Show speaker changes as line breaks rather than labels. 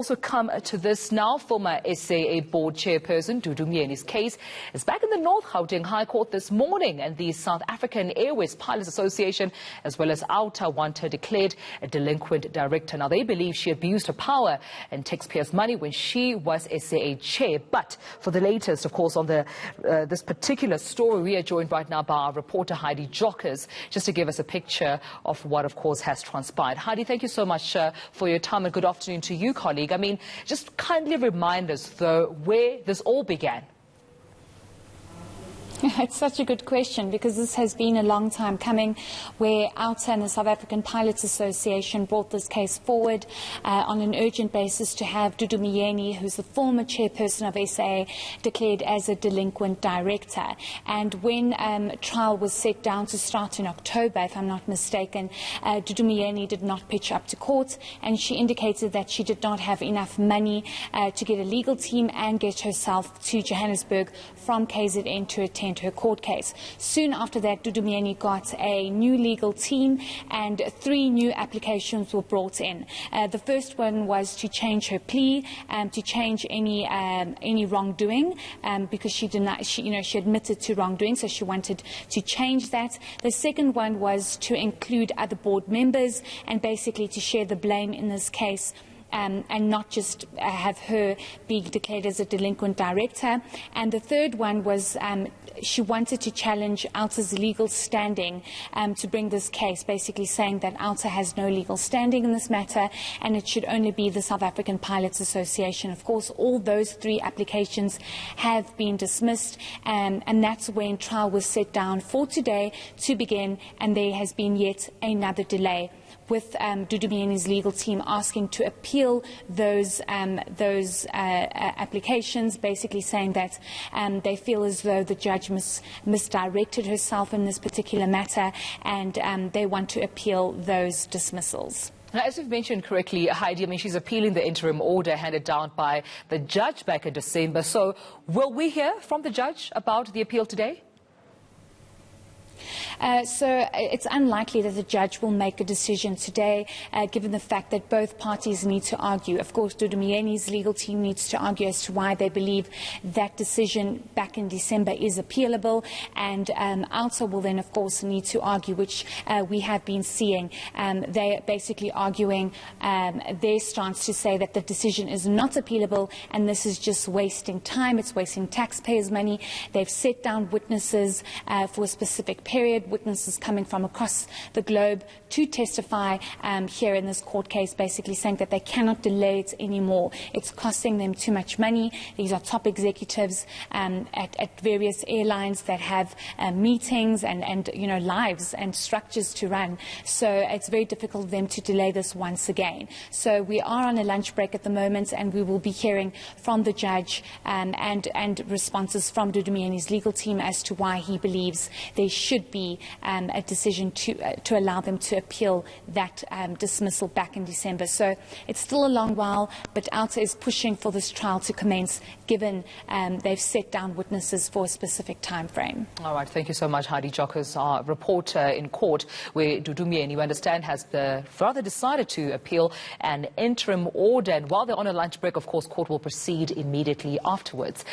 Also come to this now, former SAA board chairperson Dudu Myeni's case is back in the North Gauteng High Court this morning, and the South African Airways Pilots Association as well as OUTA want her declared a delinquent director. Now they believe she abused her power and taxpayers' money when she was SAA chair. But for the latest, of course, on this particular story, we are joined right now by our reporter Heidi Giokos, just to give us a picture of what, of course, has transpired. Heidi, thank you so much for your time, and good afternoon to you, colleague. I mean, just kindly remind us, though, where this all began.
It's such a good question, because this has been a long time coming, where OUTA and the South African Pilots Association brought this case forward on an urgent basis to have Dudu Myeni, who's the former chairperson of SAA, declared as a delinquent director. And when trial was set down to start in October, if I'm not mistaken, Dudu Myeni did not pitch up to court, and she indicated that she did not have enough money to get a legal team and get herself to Johannesburg from KZN to attend her court case. Soon after that, Dudu Myeni got a new legal team and 3 new applications were brought in. The first one was to change her plea, to change any wrongdoing, because she admitted to wrongdoing, so she wanted to change that. The second one was to include other board members and basically to share the blame in this case. And not just have her be declared as a delinquent director. And the third one was she wanted to challenge OUTA's legal standing to bring this case, basically saying that OUTA has no legal standing in this matter and it should only be the South African Pilots Association. Of course, all those 3 applications have been dismissed, and that's when trial was set down for today to begin, and there has been yet another delay, with Dudu Myeni's legal team asking to appeal those applications, basically saying that they feel as though the judge misdirected herself in this particular matter, and they want to appeal those dismissals.
Now, as you've mentioned correctly, Heidi, I mean, she's appealing the interim order handed down by the judge back in December. So will we hear from the judge about the appeal today?
So it's unlikely that the judge will make a decision today, given the fact that both parties need to argue. Of course, Dudu Myeni's legal team needs to argue as to why they believe that decision back in December is appealable, and OUTA will then, of course, need to argue, which we have been seeing. They're basically arguing their stance to say that the decision is not appealable, and this is just wasting time. It's wasting taxpayers' money. They've set down witnesses for a specific period, witnesses coming from across the globe to testify here in this court case, basically saying that they cannot delay it anymore. It's costing them too much money. These are top executives at various airlines that have meetings and lives and structures to run. So it's very difficult for them to delay this once again. So we are on a lunch break at the moment, and we will be hearing from the judge and responses from Dudu Myeni's legal team as to why he believes there should be a decision to allow them to appeal that dismissal back in December. So it's still a long while, but OUTA is pushing for this trial to commence, given they've set down witnesses for a specific time frame.
All right, thank you so much, Heidi Giokos, our reporter in court, where Dudu Myeni, we understand, has rather decided to appeal an interim order. And while they're on a lunch break, of course, court will proceed immediately afterwards.